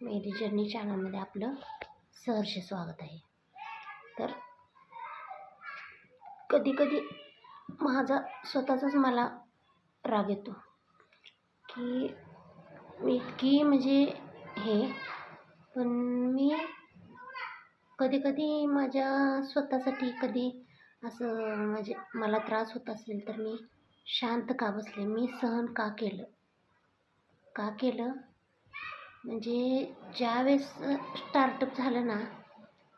मेरी journey चॅनलमध्ये आपलं सहर्ष स्वागत आहे. तर कधी कधी माझा स्वतःचाच मला राग येतो की मी इतकी पण मी कधी कधी माझ्या स्वतःसाठी कधी असं मला त्रास होत असेल तर मी शांत का बसले, मी सहन का केलं ज्यावेळेस स्टार्टअप झालं ना,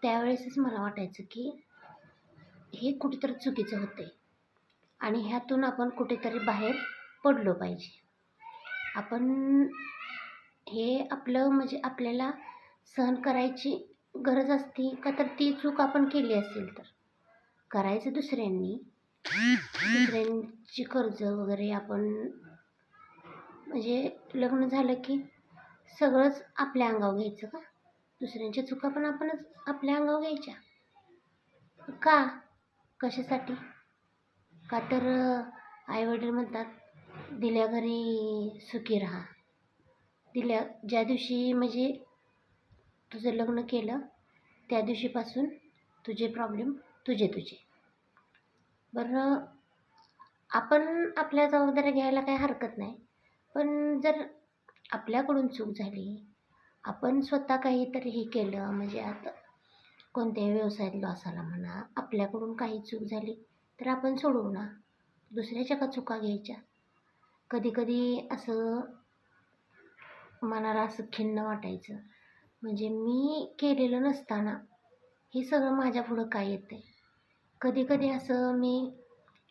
त्यावेळेसच मला वाटायचं की हे कुठेतरी चुकीचं होते आणि ह्यातून आपण कुठेतरी बाहेर पडलो पाहिजे. आपण हे आपलं आपल्याला सहन करायची गरज असते का, तर ती चूक आपण केली असेल तर करायचं दुसऱ्यांची कर्ज वगैरे आपण लग्न झालं की सगळंच आपल्या अंगावर घ्यायचं का? दुसऱ्यांच्या चुका पण आपणच आपल्या अंगावर घ्यायच्या का? कशासाठी? का तर आईवडील म्हणतात दिल्या घरी सुखी राहा. ज्या दिवशी तुझं लग्न केलं त्या दिवशीपासून तुझे प्रॉब्लेम तुझे. बरं, आपण आपल्या जबाबदाऱ्या घ्यायला काही हरकत नाही, पण जर आपल्याकडून चूक झाली, आपण स्वतः काहीतरी हे केलं आता कोणत्याही व्यवसायात लॉस आला म्हणा, आपल्याकडून काही चूक झाली तर आपण सोडवू ना, दुसऱ्याच्या का चुका घ्यायच्या? कधी कधी असं मनाला असं खिन्न वाटायचं, मी केलेलं नसताना हे सगळं माझ्या पुढं काय येतंय. कधी कधी असं मी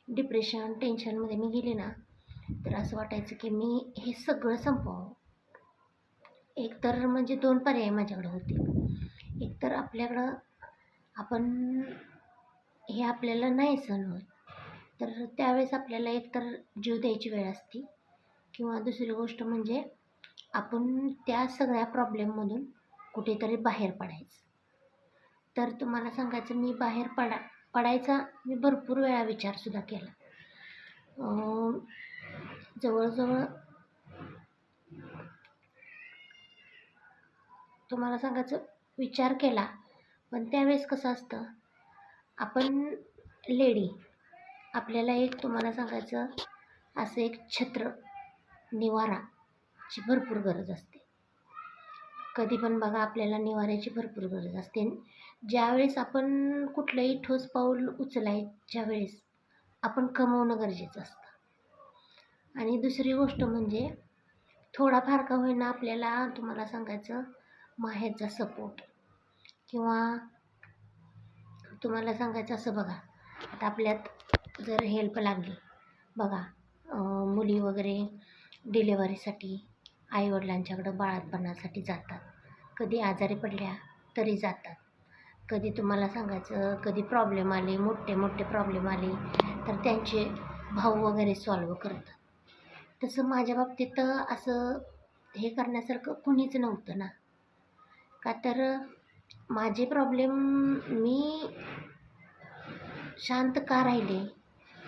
डिप्रेशन टेन्शनमध्ये मी गेले ना, तर असं वाटायचं की मी हे सगळं संपवावं. एक तर दोन पर्याय माझ्याकडे होते. एक तर आपल्याला नाही सहन होत, तर त्यावेळेस आपल्याला एकतर जीव द्यायची वेळ असते, किंवा दुसरी गोष्ट आपण त्या सगळ्या प्रॉब्लेममधून कुठेतरी बाहेर पडायचं. तर तुम्हाला सांगायचं, मी बाहेर पडायचा मी भरपूर वेळा विचारसुद्धा केला. जवळजवळ तुम्हाला सांगायचं विचार केला, पण त्यावेळेस कसं असतं, आपण लेडी, आपल्याला तुम्हाला सांगायचं असं एक छत्र निवाराची भरपूर गरज असते. कधी पण बघा, आपल्याला निवाऱ्याची भरपूर गरज असते. ज्यावेळेस आपण कुठलंही ठोस पाऊल उचलायच्या वेळेस आपण कमवणं गरजेचं असतं. आणि दुसरी गोष्ट थोडाफार का होईना आपल्याला तुम्हाला सांगायचं माहेरचा सपोर्ट, किंवा तुम्हाला सांगायचं असं बघा, आता आपल्यात जर हेल्प लागली बघा, मुली वगैरे डिलेवरीसाठी आईवडिलांच्याकडं बाळंतपणासाठी जातात, कधी आजारी पडल्या तरी जातात. कधी तुम्हाला सांगायचं कधी प्रॉब्लेम आले, मोठे प्रॉब्लेम आले तर त्यांचे भाऊ वगैरे सॉल्व करतात. तसं माझ्या बाबतीत असं हे करण्यासारखं कुणीच नव्हतं ना, का तर माझे प्रॉब्लेम मी शांत का राहिले,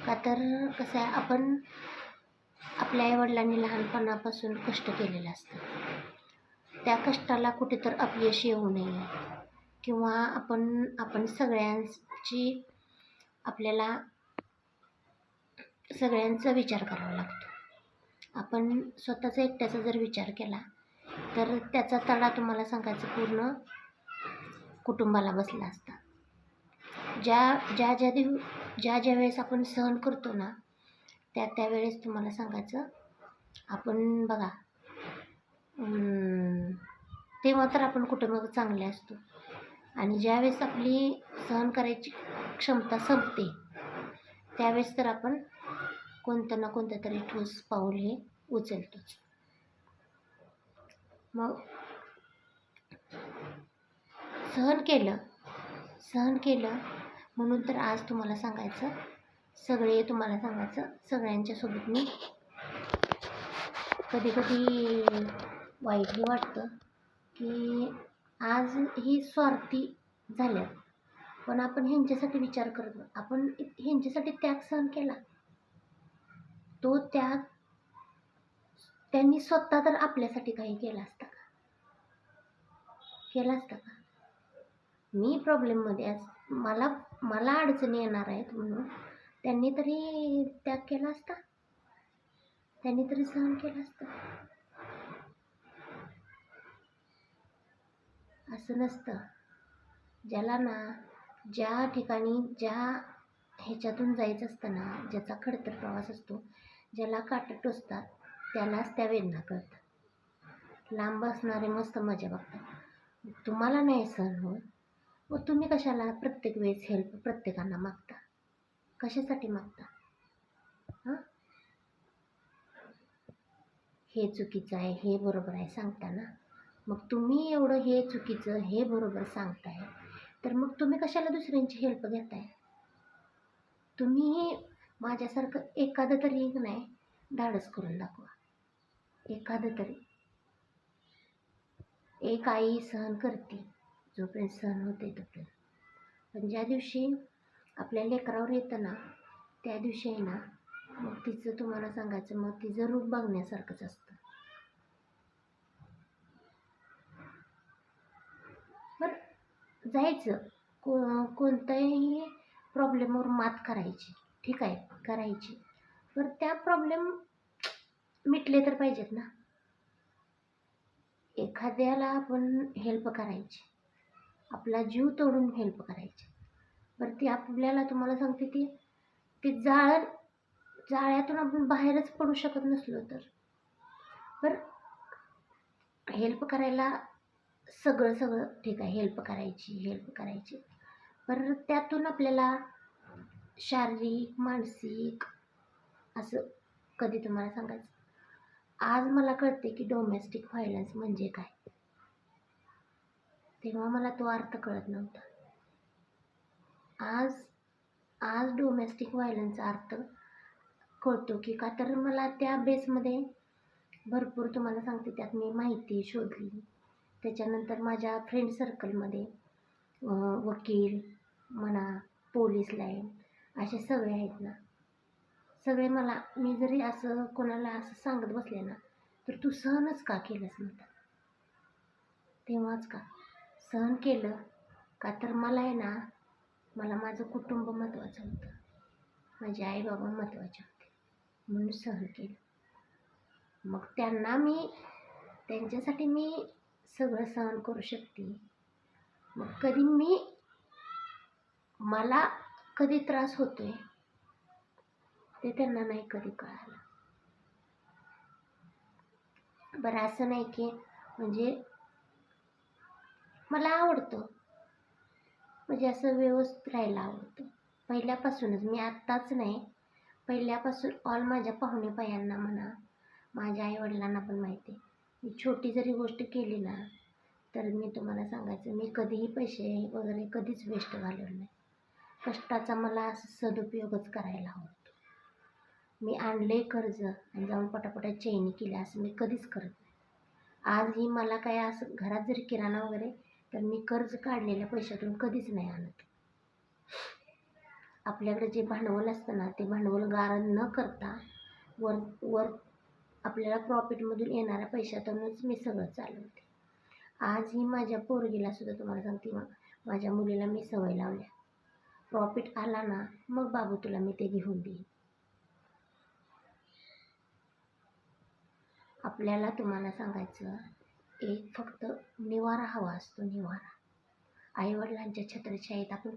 का तर कसं आहे, आपण आपल्या आईवडिलांनी लहानपणापासून कष्ट केलेलं असतं, त्या कष्टाला कुठेतर अपयश येऊ नये, किंवा आपण आपल्याला सगळ्यांचा विचार करावा लागतो. आपण स्वतःचा एकट्याचा जर विचार केला तर त्याचा तडा तुम्हाला सांगायचं पूर्ण कुटुंबाला बसला असता. ज्या वेळेस आपण सहन करतो ना, त्यावेळेस तुम्हाला सांगायचं आपण बघा, तेव्हा तर आपण कुटुंबात चांगले असतो, आणि ज्यावेळेस आपली सहन करायची क्षमता संपते त्यावेळेस तर आपण कोणतं ना कोणतं तरी ठोस पाऊल हे उचलतोच. मग सहन केलं म्हणून तर आज तुम्हाला सांगायचं सगळ्यांच्या सोबत मी कधी कधी वाईटही वाटतं की आज ही स्वार्थी झाल्या, पण आपण ह्यांच्यासाठी विचार करत नाही. आपण ह्यांच्यासाठी त्याग सहन केला, तो त्याग त्यांनी स्वतः तर आपल्यासाठी काही केला असता का? केला असता का? मी प्रॉब्लेममध्ये मला मला अडचणी येणार आहेत म्हणून त्यांनी तरी त्याग केला असता, त्यांनी तरी सहन केलं असतं. असं नसतं. ज्याला ना ज्या ठिकाणी ज्या ह्याच्यातून जायचं असतं ना, ज्याचा खडतर प्रवास असतो, ज्याला काटे टोचतात त्यालाच त्या वेदना कळतात. लांब असणारे मस्त मजा बघतात. तुम्हाला नाही सहन होत, मग तुम्ही कशाला प्रत्येक वेळेस हेल्प प्रत्येकांना मागता? कशासाठी मागता? हां, हे चुकीचं आहे, हे बरोबर आहे सांगता ना. मग तुम्ही एवढं हे चुकीचं हे बरोबर सांगताय, तर मग तुम्ही कशाला दुसऱ्यांची हेल्प घेताय? तुम्ही माझ्यासारखं एखादं तरी नाही धाडस करून दाखवा. एखादं तरी. एक आई सहन करते जोपर्यंत सहन होते तोपर्यंत, पण ज्या दिवशी आपल्या लेकरावर येतं ना, त्या दिवशी आहे ना, मग तिचं तुम्हाला सांगायचं, मग तिचं रूप बघण्यासारखंच असतं. बरं, जायचं कोणत्याही प्रॉब्लेमवर मात करायची, ठीक आहे, करायची. बरं, त्या प्रॉब्लेम मिटले तर पाहिजेत ना. एखाद्याला आपण हेल्प करायची, आपला जीव तोडून हेल्प करायची. बरं, ती आपल्याला तुम्हाला सांगते ती जाळ्यातून आपण बाहेरच पडू शकत नसलो तर. बरं, हेल्प करायला सगळं ठीक आहे, हेल्प करायची. बरं, त्यातून आपल्याला शारीरिक मानसिक असं कधी तुम्हाला सांगायचं, आज मला कळते की डोमेस्टिक व्हायलन्स म्हणजे काय. तेव्हा मला तो अर्थ कळत नव्हता. आज डोमेस्टिक व्हायलन्सचा अर्थ कळतो की का, तर मला त्या बेसमध्ये भरपूर तुम्हाला सांगते त्यात मी माहिती शोधली. त्याच्यानंतर माझ्या फ्रेंड सर्कलमध्ये वकील म्हणा, पोलीस लाईन असे सगळे आहेत ना, सगळे मी जरी असं कोणाला असं सांगत बसले ना, तर तू सहनच का केलंस म्हणतात. तेव्हाच का सहन केलं का, तर मला आहे ना, मला माझं कुटुंब महत्त्वाचं होतं, माझे आई बाबा महत्त्वाचे होते म्हणून सहन केलं. मग त्यांच्यासाठी मी सगळं सहन करू शकते. मग मला कधी त्रास होतोय ते त्यांना नाही कधी कळालं. बरं, असं नाही की म्हणजे मला आवडतं, म्हणजे असं व्यवस्थित राहायला आवडतं पहिल्यापासूनच. मी आत्ताच नाही, पहिल्यापासून ऑल माझ्या पाहुणे बायांना म्हणा, माझ्या आईवडिलांना पण माहिती आहे, मी छोटी जरी गोष्ट केली ना, तर मी तुम्हाला सांगायचं, मी कधीही पैसे वगैरे कधीच वेस्ट घालवलं नाही. कष्टाचा मला असं सदुपयोगच करायला आवडतो. मी आणले कर्ज आणि जाऊन पटापटा चैनी केल्या असं मी कधीच करत नाही. आजही मला काय असं घरात जरी किराणा वगैरे, तर मी कर्ज काढलेल्या पैशातून कधीच नाही आणत. आपल्याकडे जे भांडवल असतं ना, ते भांडवल गारण न करता वर आपल्याला प्रॉफिटमधून येणाऱ्या पैशातूनच मी सगळं चालवते. आजही माझ्या पोरगीला सुद्धा तुम्हाला सांगते, माझ्या मुलीला मी सवय लावल्या, प्रॉफिट आला ना, मग बाबू तुला मी ते घेऊन देईन. आपल्याला तुम्हाला सांगायचं, एक फक्त निवारा हवा असतो, निवारा. आईवडिलांच्या छत्रछायेत आपण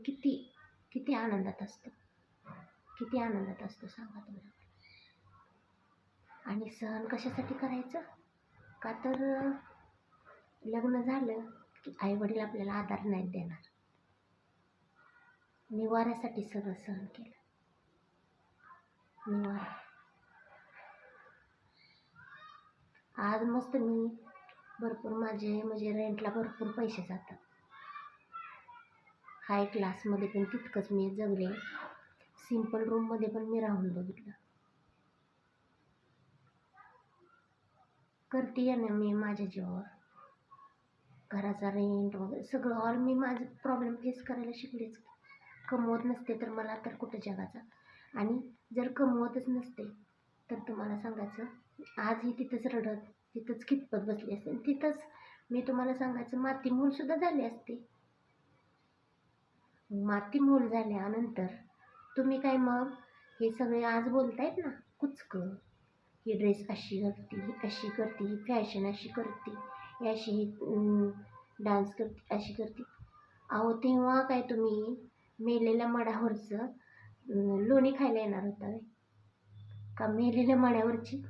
किती आनंदात असतो, किती आनंदात असतो सांगा तुम्ही. आणि सहन कशासाठी करायचं का, तर लग्न झालं की आईवडील आपल्याला आधार नाही देणार. निवाऱ्यासाठी सगळं सहन केलं, निवारा. आज मस्त मी भरपूर माझे म्हणजे रेंटला भरपूर पैसे जातात. हाय क्लासमध्ये पण तितकंच मी जगले, सिंपल रूममध्ये पण मी राहून बघितलं. करते ना मी माझ्या जीवावर, घराचा रेंट वगैरे सगळं ऑल मी माझं प्रॉब्लेम फेस करायला शिकलेच. कमवत नसते तर मला तर कुठं जगाचा, आणि जर कमवतच नसते तर तुम्हाला सांगायचं, आजही तिथंच रडत, तिथंच खितपत बसली असते, तिथंच मी तुम्हाला सांगायचं, माती मूलसुद्धा झाली असते. माती मूल झाल्यानंतर तुम्ही काय मग हे सगळे आज बोलतायत ना कुचकं, ही ड्रेस अशी घालती, ही अशी करते, ही फॅशन अशी करते, ही अशी डान्स करते, अशी करते. अहो तेव्हा काय तुम्ही मेलेल्या मडावरचं लोणी खायला येणार होता व्हय? का मेलेल्या मड्यावरची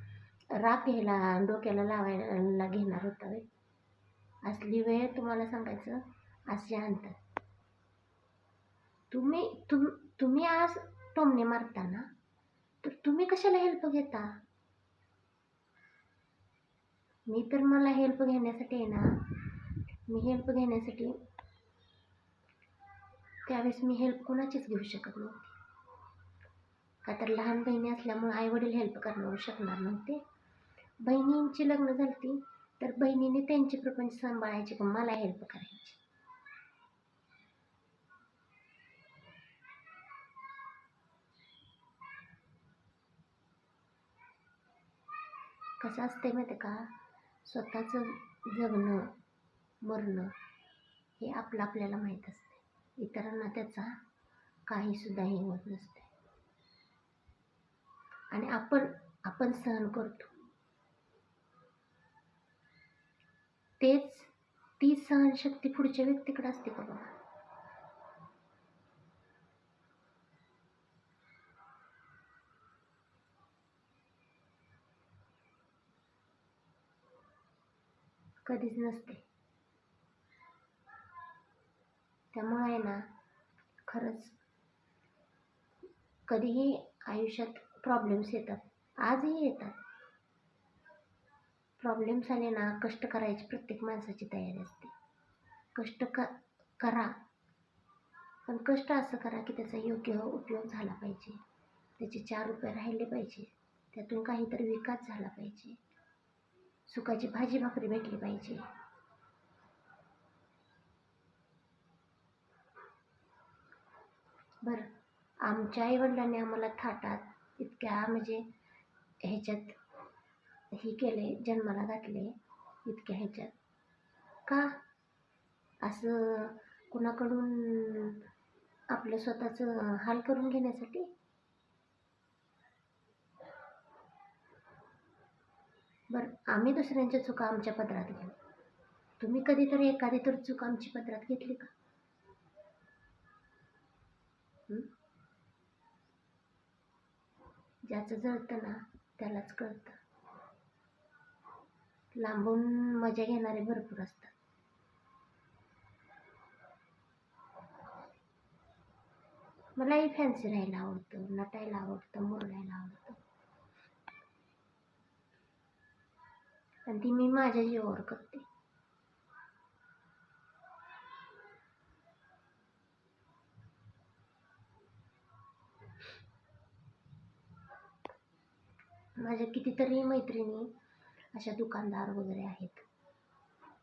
राख घ्यायला डोक्याला लावायला घेणार होता व्हय? असली वेळ तुम्हाला सांगायचं असे आणतात. तुम्ही आज टोमणे मारता ना, तर तुम्ही कशाला हेल्प घेता? मला हेल्प घेण्यासाठी आहे ना, मी हेल्प घेण्यासाठी त्यावेळेस मी हेल्प कोणाचीच घेऊ शकत नव्हते. का तर लहान बहिणी असल्यामुळे आईवडील हेल्प करणार शकणार नव्हते. बहिणींची लग्न झाली तर बहिणीने त्यांचे प्रपंच सांभाळायचे, पण मला हेल्प करायची. कसं असते माहिती का, स्वतःचं जगणं मरणं हे आपल्याला माहीत असते. इतरांना त्याचा काही सुद्धा हे होत नसते. आणि आपण सहन करतो, ती सहनशक्ती पुढच्या व्यक्तीकडे असते का बघा. कधीच नसते. त्यामुळे आहे ना, खरंच कधीही आयुष्यात प्रॉब्लेम्स येतात, आजही येतात. प्रॉब्लेम्स आले ना, कष्ट करायची प्रत्येक माणसाची तयारी असते. कष्ट करा, पण कष्ट असं करा की त्याचा योग्य उपयोग झाला पाहिजे, त्याचे 4 रुपये राहिले पाहिजे, त्यातून काहीतरी विकास झाला पाहिजे, सुखाची भाजी भाकरी भेटली पाहिजे. बरं, आमच्या आईवडिलांनी आम्हाला थाटात इतक्या म्हणजे ह्याच्यात हे केले, जन्माला घातले इतक्या ह्याच्यात, का असं कुणाकडून आपलं स्वतःचं हाल करून घेण्यासाठी? बरं, आम्ही दुसऱ्यांच्या चुका आमच्या पदरात घेऊ, तुम्ही कधीतरी एखादी तर चूक आमची पदरात घेतली का? ज्याचं जळतं ना त्यालाच कळतं. लांबून मजा घेणारे भरपूर असतात. मलाही फॅन्सी राहायला आवडतं, नटायला आवडतं, मुरडायला आवडतं, आणि ती मी माझ्या जीवावर करते. माझ्या कितीतरी मैत्रिणी अशा दुकानदार वगैरे आहेत.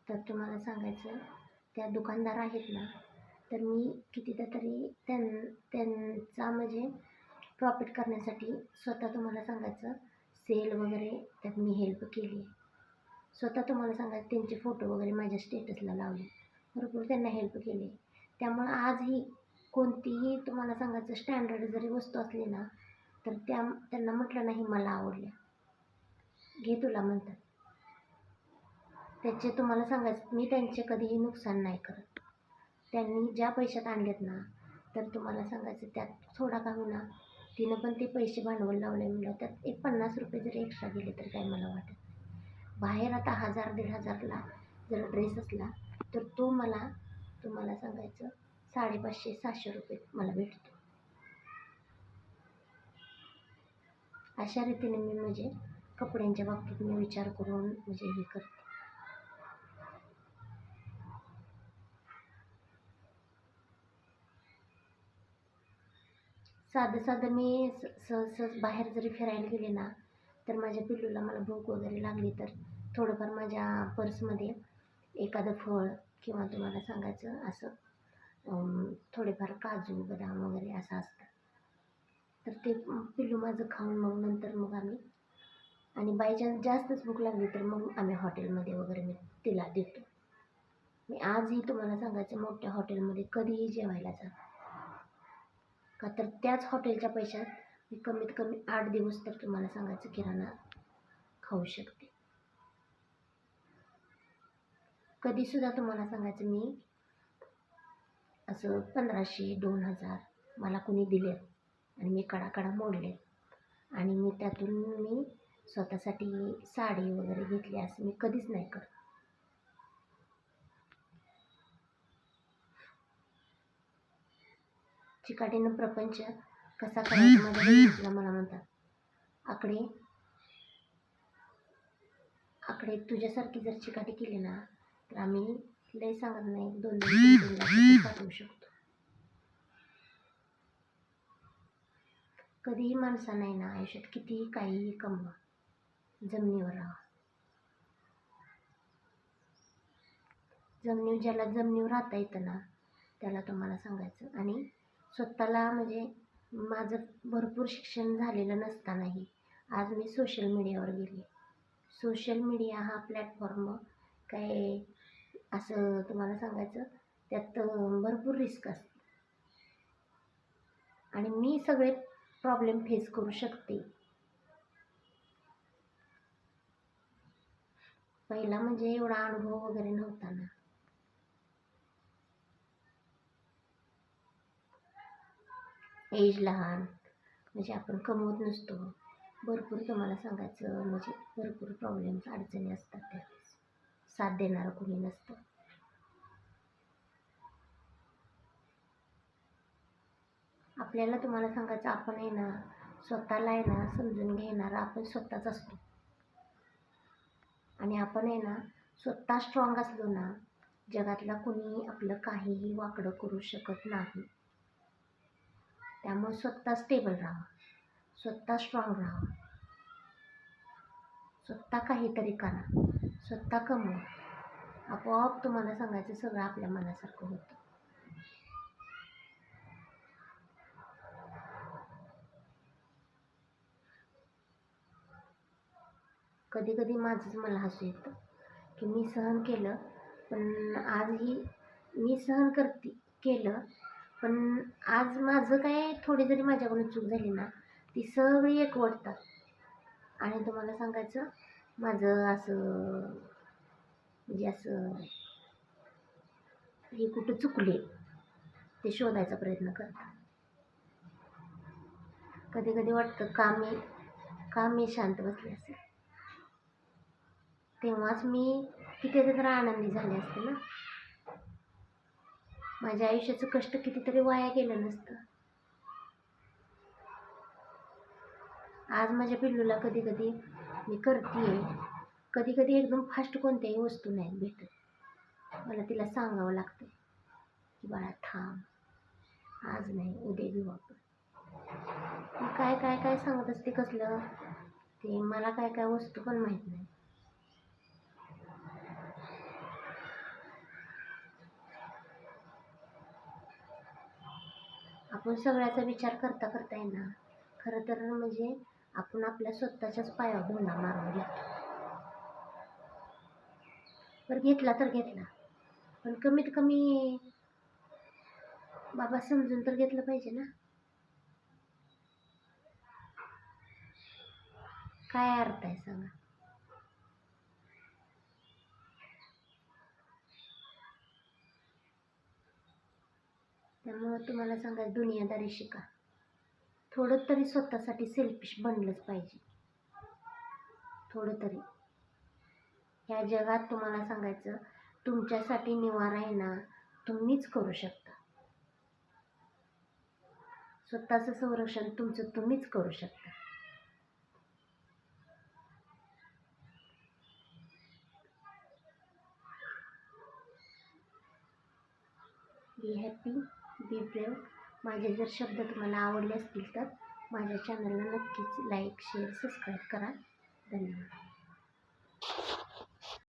तर तुम्हाला सांगायचं, त्या दुकानदार आहेत ना, तर मी कितीदा तरी त्यांचा म्हणजे प्रॉफिट करण्यासाठी स्वतः तुम्हाला सांगायचं सेल वगैरे त्यात मी हेल्प केली. स्वतः तुम्हाला सांगायचं त्यांचे फोटो वगैरे माझ्या स्टेटसला लावले, भरपूर त्यांना हेल्प केली. त्यामुळं आजही कोणतीही तुम्हाला सांगायचं स्टँडर्ड जरी वस्तू असली ना, तर त्यांना म्हटलं नाही मला आवडल्या, घे तुला म्हणतात. त्याचे तुम्हाला सांगायचं मी त्यांचे कधीही नुकसान नाही करत. त्यांनी ज्या पैशात आणलेत ना, तर तुम्हाला सांगायचं त्यात थोडा का होईना तिनं पण ते पैसे भांडवल लावले म्हणलं, त्यात एक 50 रुपये जरी एक्स्ट्रा गेले तर काय मला वाटत. बाहेर आता 1000-1500ला जर ड्रेस असला तर तो मला तुम्हाला सांगायचं 550-700 रुपये मला भेटतो. अशा रीतीने मी म्हणजे कपड्यांच्या बाबतीत मी विचार करून म्हणजे हे करते. साधं मी सहज बाहेर जरी फिरायला गेले ना, तर माझ्या पिल्लूला मला भूक वगैरे लागली तर थोडंफार माझ्या पर्समध्ये एखादं फळ किंवा तुम्हाला सांगायचं असं थोडेफार काजू बदाम वगैरे असं असतं. तर ते पिल्लू माझं खाऊन मग नंतर मग आम्ही, आणि बाय चान्स जास्तच भूक लागली तर मग आम्ही हॉटेलमध्ये वगैरे मी तिला देतो. मी आजही तुम्हाला सांगायचं मोठ्या हॉटेलमध्ये कधीही जेवायला जा, का तर त्याच हॉटेलच्या पैशात मी कमीत कमी 8 दिवस तर तुम्हाला सांगायचं किराणा खाऊ शकते. कधीसुद्धा तुम्हाला सांगायचं मी असं 1500-2000 मला कुणी दिले आणि मी कडाकडा मोडले आणि मी त्यातून मी स्वतःसाठी साडी वगैरे घेतली असं मी कधीच नाही करत. चिकाटीनं प्रपंच कसा करायचा माझ्या बहिणीला मला म्हणतात, आकडे आकडे तुझ्यासारखी जर चिकाटी केली ना तर आम्ही लय सांगत नाही 2-2-3-3 लाख रुपये पाठवू शकतो. कधीही माणसानं आहे ना आयुष्यात कितीही काहीही कमवा, जमिनीवर राहा. ज्याला जमिनीवर राहता येतं ना त्याला तुम्हाला सांगायचं. आणि स्वतःला म्हणजे माझं भरपूर शिक्षण झालेलं नसतानाही आज मी सोशल मीडियावर गेले. सोशल मीडिया हा प्लॅटफॉर्म काय असं तुम्हाला सांगायचं त्यात भरपूर रिस्क असते आणि मी सगळे प्रॉब्लेम फेस करू शकते. पहिला म्हणजे एवढा अनुभव वगैरे नव्हता ना. एज लहान म्हणजे आपण कमवत नसतो. भरपूर तुम्हाला सांगायचं म्हणजे भरपूर प्रॉब्लेम्स अडचणी असतात, त्यावेळेस साथ देणारं कोणी नसतं. आपल्याला तुम्हाला सांगायचं आपण आहे ना स्वतःला आहे ना समजून घेणारा आपण स्वतःच असतो आणि आपण आहे ना स्वतः स्ट्रॉंग असलो ना जगातला कोणी आपलं काहीही वाकडं करू शकत नाही. त्यामुळे स्वतः स्टेबल राहा, स्वतः स्ट्रॉंग राहा, स्वतः काहीतरी करा, स्वतः कमवा. आपोआप तुम्हाला सांगायचं सगळं आपल्या मनासारखं होतं. कधी कधी माझंच मला हसू येतं की मी सहन केलं, पण आजही मी सहन केलं, पण आज माझं काय थोडी जरी माझ्याकडून चूक झाली ना ती सगळी एकवटतात आणि तुम्हाला सांगायचं माझं असं म्हणजे असं हे कुठं चुकले ते शोधायचा प्रयत्न करतात. कधी कधी वाटतं का मी शांत बसले असेल, तेव्हाच मी कितीतरी आनंदी झाले असते ना. माझ्या आयुष्याचं कष्ट कितीतरी वाया गेलं नसतं. आज माझ्या पिल्लूला कधी कधी मी करते, कधी कधी एकदम फास्ट कोणत्याही वस्तू नाही भेटत, मला तिला सांगावं लागतं की बाळा थांब, आज नाही उद्या घेऊ आपण. काय काय काय सांगत असते कसलं ते, मला काय काय वस्तू पण माहीत नाही. आपण सगळ्याचा विचार करता करता आहे ना खरं तर म्हणजे आपण आपल्या स्वतःच्याच पायावर धोंडा मारून घेतो. तर घेतला पण कमीत कमी बाबा समजून तर घेतलं पाहिजे ना. काय अर्थ आहे सांगा. त्यामुळं तुम्हाला सांगायचं दुनियादारी शिका. थोडं तरी स्वतःसाठी सेल्फिश बनलंच पाहिजे, थोडं तरी. ह्या जगात तुम्हाला सांगायचं तुमच्यासाठी निवारा आहे ना तुम्हीच करू शकता. स्वतःचं संरक्षण तुमचं तुम्हीच करू शकता. Be happy, be brave. माझे जर शब्द तुम्हाला आवडले असतील तर माझ्या चॅनलला नक्कीच लाईक, शेअर, सबस्क्राईब करा. धन्यवाद.